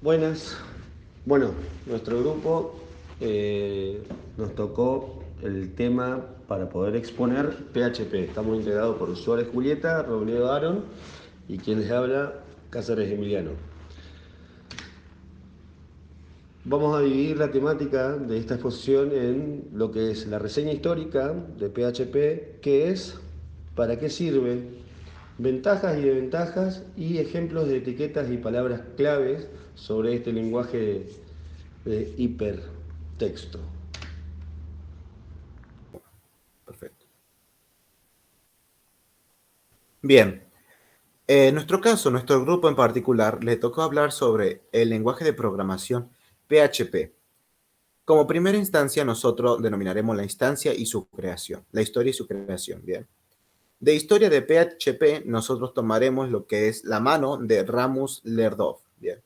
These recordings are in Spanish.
Buenas. Bueno, nuestro grupo nos tocó el tema para poder exponer PHP. Estamos integrados por Suárez Julieta, Robledo Aaron y quien les habla, Cáceres Emiliano. Vamos a dividir la temática de esta exposición en lo que es la reseña histórica de PHP, qué es, para qué sirve, ventajas y desventajas y ejemplos de etiquetas y palabras claves sobre este lenguaje de hipertexto. Perfecto. Bien, en nuestro caso, nuestro grupo en particular, le tocó hablar sobre el lenguaje de programación PHP. Como primera instancia, nosotros denominaremos la instancia y su creación, la historia y su creación, bien. De historia de PHP, nosotros tomaremos lo que es la mano de Ramus Lerdov, bien.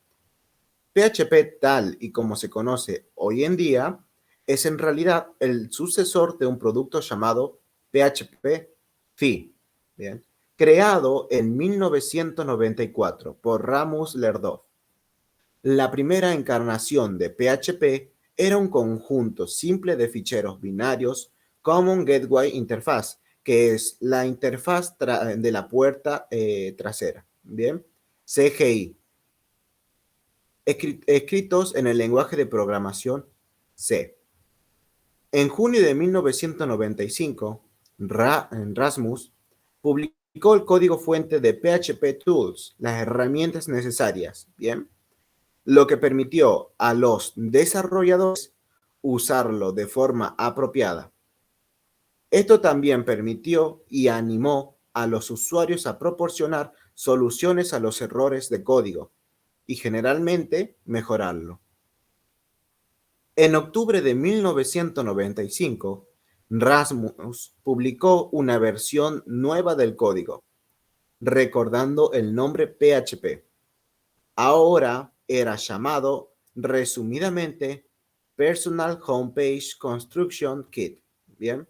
PHP tal y como se conoce hoy en día es en realidad el sucesor de un producto llamado PHP-FI, ¿bien? Creado en 1994 por Ramus Lerdov. La primera encarnación de PHP era un conjunto simple de ficheros binarios Common Gateway Interface, que es la interfaz de la puerta trasera, ¿bien? CGI, escritos en el lenguaje de programación C. En junio de 1995, Rasmus publicó el código fuente de PHP Tools, las herramientas necesarias, ¿bien? Lo que permitió a los desarrolladores usarlo de forma apropiada. Esto también permitió y animó a los usuarios a proporcionar soluciones a los errores de código y generalmente mejorarlo. En octubre de 1995, Rasmus publicó una versión nueva del código, recordando el nombre PHP. Ahora era llamado resumidamente Personal Homepage Construction Kit, ¿bien?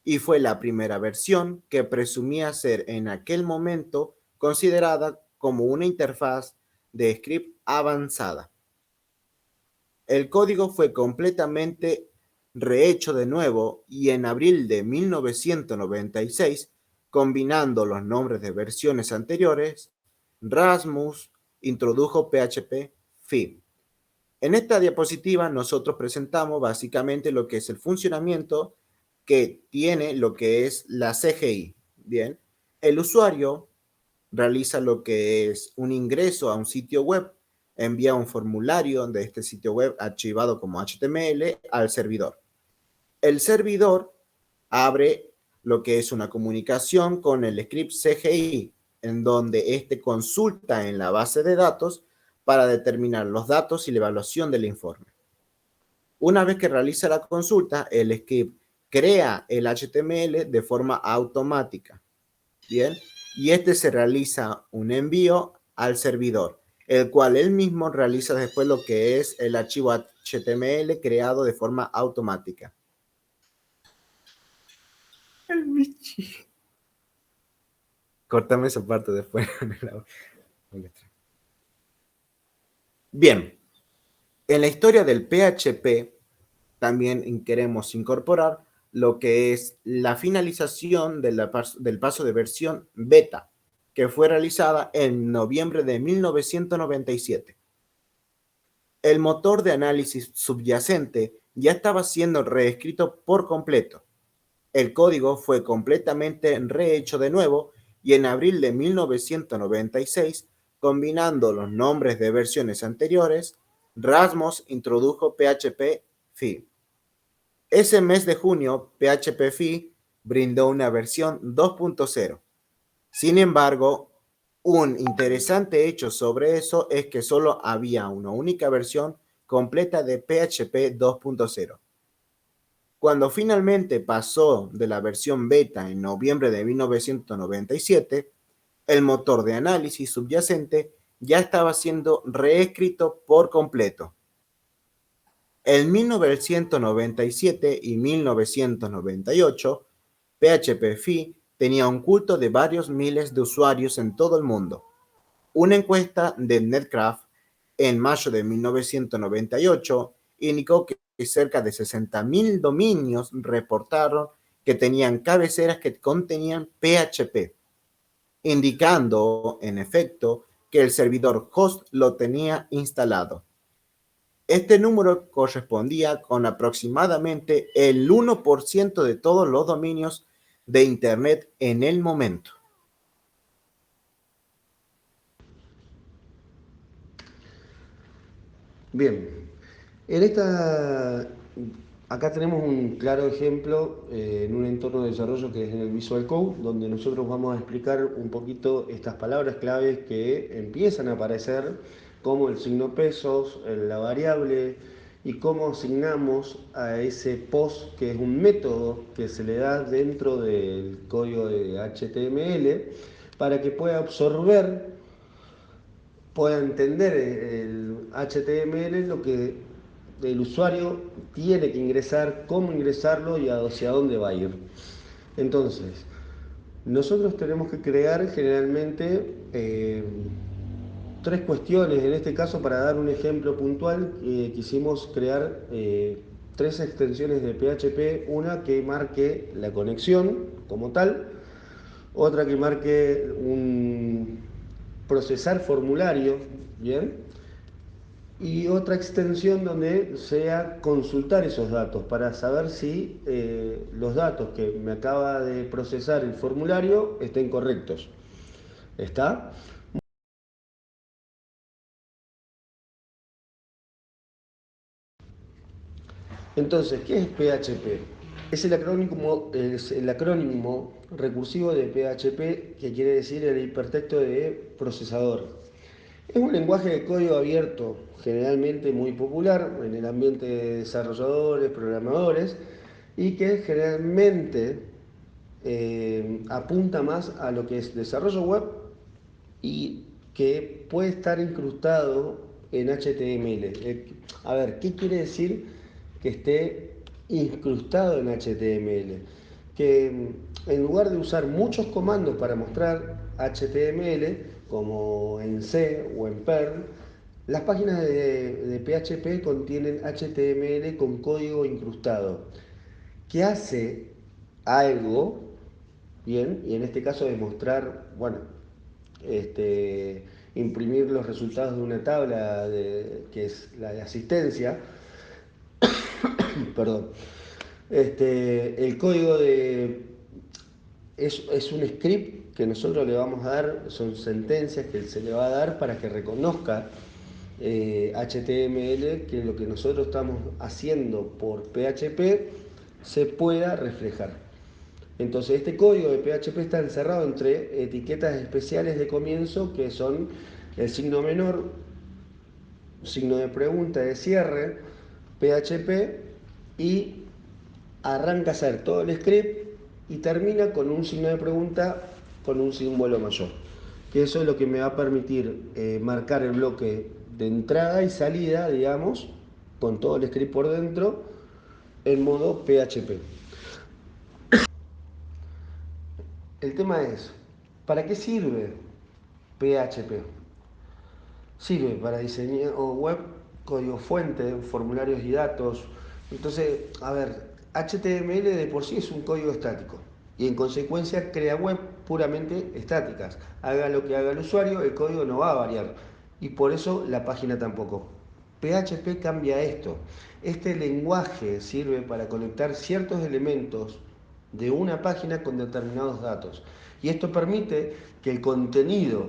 Y fue la primera versión que presumía ser en aquel momento considerada como una interfaz de script avanzada. El código fue completamente rehecho de nuevo y en abril de 1996, combinando los nombres de versiones anteriores, Rasmus introdujo PHP-FI. En esta diapositiva nosotros presentamos básicamente lo que es el funcionamiento que tiene lo que es la CGI. Bien, el usuario realiza lo que es un ingreso a un sitio web, envía un formulario de este sitio web archivado como HTML al servidor. El servidor abre lo que es una comunicación con el script CGI, en donde éste consulta en la base de datos para determinar los datos y la evaluación del informe. Una vez que realiza la consulta, el script crea el HTML de forma automática. Bien, y este se realiza un envío al servidor, el cual él mismo realiza después lo que es el archivo HTML creado de forma automática. El Michi. Cortame esa parte después. Bien, en la historia del PHP también queremos incorporar lo que es la finalización del paso de versión beta, que fue realizada en noviembre de 1997. El motor de análisis subyacente ya estaba siendo reescrito por completo. El código fue completamente rehecho de nuevo y en abril de 1996, combinando los nombres de versiones anteriores, Rasmus introdujo PHP-FI. Ese mes de junio, PHP-FI brindó una versión 2.0. Sin embargo, un interesante hecho sobre eso es que solo había una única versión completa de PHP 2.0. Cuando finalmente pasó de la versión beta en noviembre de 1997, el motor de análisis subyacente ya estaba siendo reescrito por completo. En 1997 y 1998, PHP-FI tenía un culto de varios miles de usuarios en todo el mundo. Una encuesta de Netcraft en mayo de 1998, indicó que cerca de 60.000 dominios reportaron que tenían cabeceras que contenían PHP, indicando, en efecto, que el servidor host lo tenía instalado. Este número correspondía con aproximadamente el 1% de todos los dominios de Internet en el momento. Bien, acá tenemos un claro ejemplo en un entorno de desarrollo que es en el Visual Code, donde nosotros vamos a explicar un poquito estas palabras claves que empiezan a aparecer, como el signo pesos, la variable, y cómo asignamos a ese post, que es un método que se le da dentro del código de HTML, para que pueda absorber, pueda entender el HTML, lo que el usuario tiene que ingresar, cómo ingresarlo y hacia dónde va a ir. Entonces, nosotros tenemos que crear generalmente tres cuestiones. En este caso, para dar un ejemplo puntual, quisimos crear tres extensiones de PHP, una que marque la conexión como tal, otra que marque un procesar formulario, ¿bien? Y otra extensión donde sea consultar esos datos para saber si los datos que me acaba de procesar el formulario estén correctos. ¿Está? Entonces, ¿qué es PHP? Es el acrónimo recursivo de PHP, que quiere decir el hipertexto de procesador. Es un lenguaje de código abierto, generalmente muy popular en el ambiente de desarrolladores, programadores, y que generalmente apunta más a lo que es desarrollo web y que puede estar incrustado en HTML. A ver, ¿qué quiere decir que esté incrustado en HTML? Que en lugar de usar muchos comandos para mostrar HTML, como en C o en Perl, las páginas de PHP contienen HTML con código incrustado, que hace algo, bien, y en este caso demostrar, bueno, imprimir los resultados de una tabla que es la de asistencia, perdón. El código es un script que nosotros le vamos a dar, son sentencias que se le va a dar para que reconozca HTML, que lo que nosotros estamos haciendo por PHP se pueda reflejar. Entonces este código de PHP está encerrado entre etiquetas especiales de comienzo, que son el signo menor, signo de pregunta de cierre, PHP, y arranca a hacer todo el script y termina con un signo de pregunta con un símbolo mayor. Que eso es lo que me va a permitir marcar el bloque de entrada y salida, digamos, con todo el script por dentro, en modo PHP. El tema es, ¿para qué sirve PHP? Sirve para diseñar web, código fuente, formularios y datos. Entonces, a ver, HTML de por sí es un código estático y en consecuencia crea web puramente estáticas. Haga lo que haga el usuario, el código no va a variar y por eso la página tampoco. PHP cambia esto. Este lenguaje sirve para conectar ciertos elementos de una página con determinados datos. Y esto permite que el contenido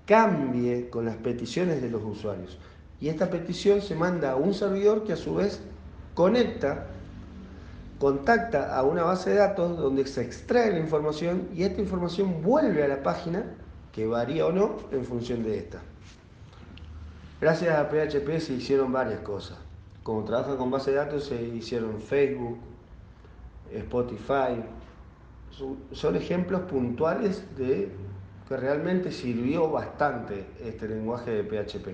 cambie con las peticiones de los usuarios. Y esta petición se manda a un servidor que a su vez conecta, contacta a una base de datos donde se extrae la información y esta información vuelve a la página, que varía o no en función de esta. Gracias a PHP se hicieron varias cosas. Como trabaja con base de datos se hicieron Facebook, Spotify. Son ejemplos puntuales de que realmente sirvió bastante este lenguaje de PHP.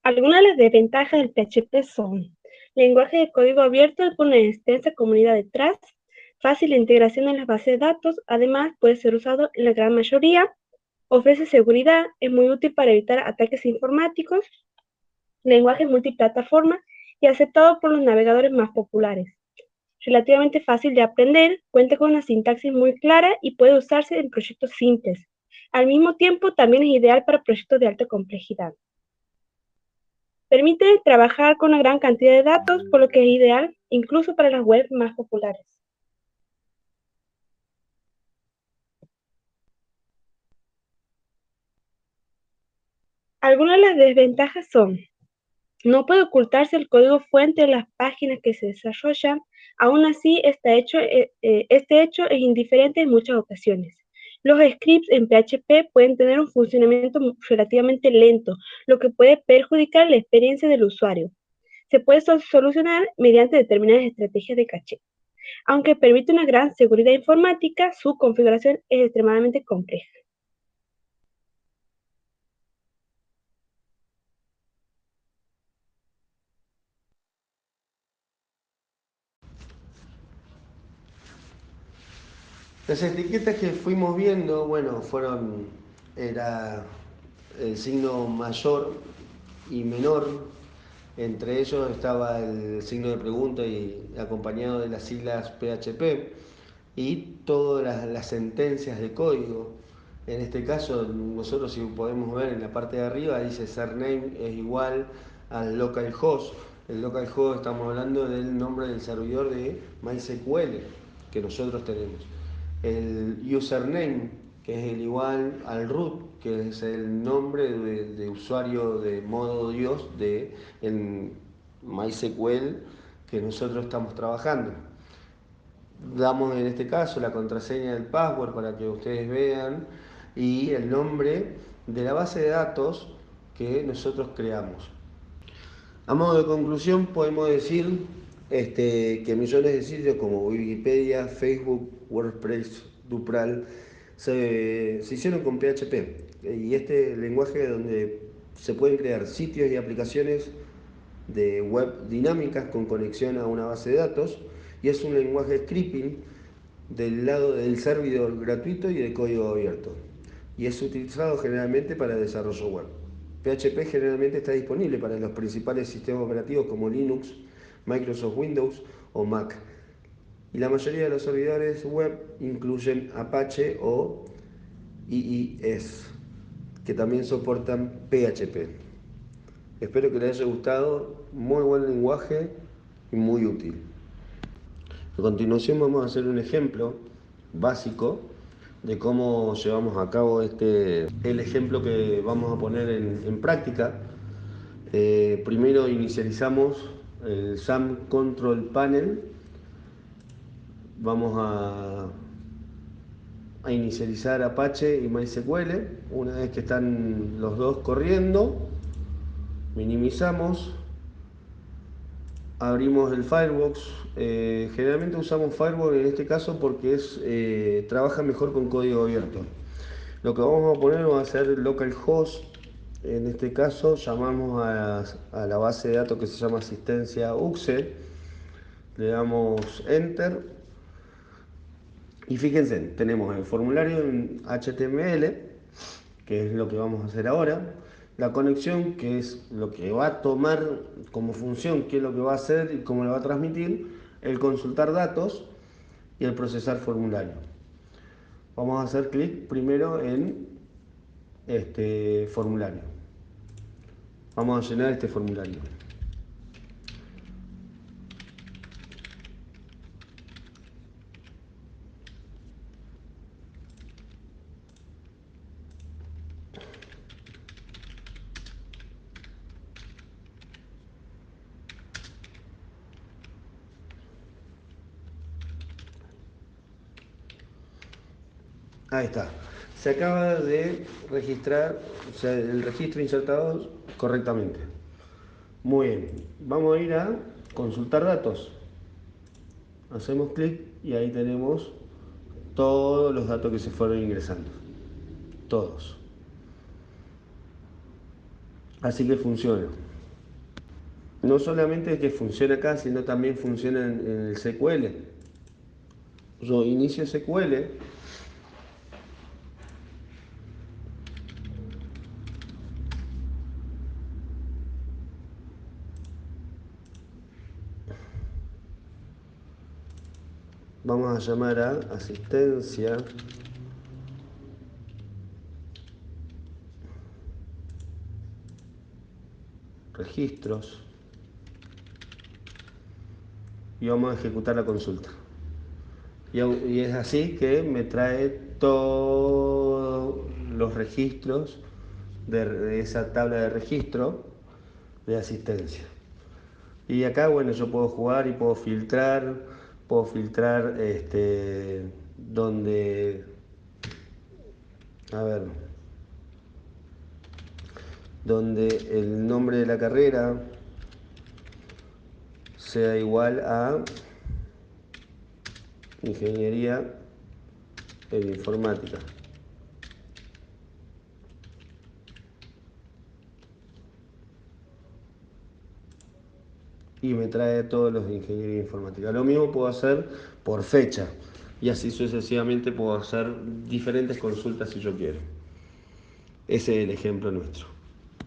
Algunas de las desventajas del PHP son lenguaje de código abierto con una extensa comunidad detrás, fácil de integración en las bases de datos, además puede ser usado en la gran mayoría, ofrece seguridad, es muy útil para evitar ataques informáticos, lenguaje multiplataforma y aceptado por los navegadores más populares. Relativamente fácil de aprender, cuenta con una sintaxis muy clara y puede usarse en proyectos simples. Al mismo tiempo, también es ideal para proyectos de alta complejidad. Permite trabajar con una gran cantidad de datos, por lo que es ideal incluso para las webs más populares. Algunas de las desventajas son: no puede ocultarse el código fuente de las páginas que se desarrollan, aún así este hecho es indiferente en muchas ocasiones. Los scripts en PHP pueden tener un funcionamiento relativamente lento, lo que puede perjudicar la experiencia del usuario. Se puede solucionar mediante determinadas estrategias de caché. Aunque permite una gran seguridad informática, su configuración es extremadamente compleja. Las etiquetas que fuimos viendo, bueno, era el signo mayor y menor. Entre ellos estaba el signo de pregunta y acompañado de las siglas PHP y todas las sentencias de código. En este caso, nosotros, si podemos ver en la parte de arriba, dice surname es igual al localhost. El localhost, estamos hablando del nombre del servidor de MySQL que nosotros tenemos. El username, que es el igual al root, que es el nombre de usuario de modo Dios de en MySQL que nosotros estamos trabajando. Damos en este caso la contraseña del password para que ustedes vean y el nombre de la base de datos que nosotros creamos. A modo de conclusión podemos decir que millones de sitios como Wikipedia, Facebook, WordPress, Drupal se hicieron con PHP y este lenguaje donde se pueden crear sitios y aplicaciones de web dinámicas con conexión a una base de datos y es un lenguaje scripting del lado del servidor gratuito y de código abierto y es utilizado generalmente para desarrollo web. PHP generalmente está disponible para los principales sistemas operativos como Linux, Microsoft Windows o Mac y la mayoría de los servidores web incluyen Apache o IIS que también soportan PHP. Espero que les haya gustado, muy buen lenguaje y muy útil. A continuación vamos a hacer un ejemplo básico de cómo llevamos a cabo el ejemplo que vamos a poner en práctica. Primero inicializamos el SAM Control Panel. Vamos a inicializar Apache y MySQL. Una vez que están los dos corriendo, minimizamos. Abrimos el Firebox. Generalmente usamos Firebox en este caso porque trabaja mejor con código abierto. Lo que vamos a poner va a ser localhost. En este caso llamamos a la base de datos que se llama asistencia UXE. Le damos Enter. Y fíjense, tenemos el formulario en HTML, que es lo que vamos a hacer ahora. La conexión, que es lo que va a tomar como función, qué es lo que va a hacer y cómo lo va a transmitir. El consultar datos y el procesar formulario. Vamos a hacer clic primero en este formulario. Vamos a llenar este formulario. Ahí está. Se acaba de registrar, o sea, el registro insertado correctamente. Muy bien. Vamos a ir a consultar datos. Hacemos clic y ahí tenemos todos los datos que se fueron ingresando. Todos. Así que funciona. No solamente que funciona acá, sino también funciona en el SQL. Yo inicio SQL. Vamos a llamar a asistencia registros y vamos a ejecutar la consulta. Y es así que me trae todos los registros de esa tabla de registro de asistencia. Y acá, bueno, yo puedo jugar y puedo filtrar donde, a ver, donde el nombre de la carrera sea igual a ingeniería en informática. Y me trae todos los de ingeniería informática. Lo mismo puedo hacer por fecha y así sucesivamente puedo hacer diferentes consultas si yo quiero. Ese es el ejemplo nuestro.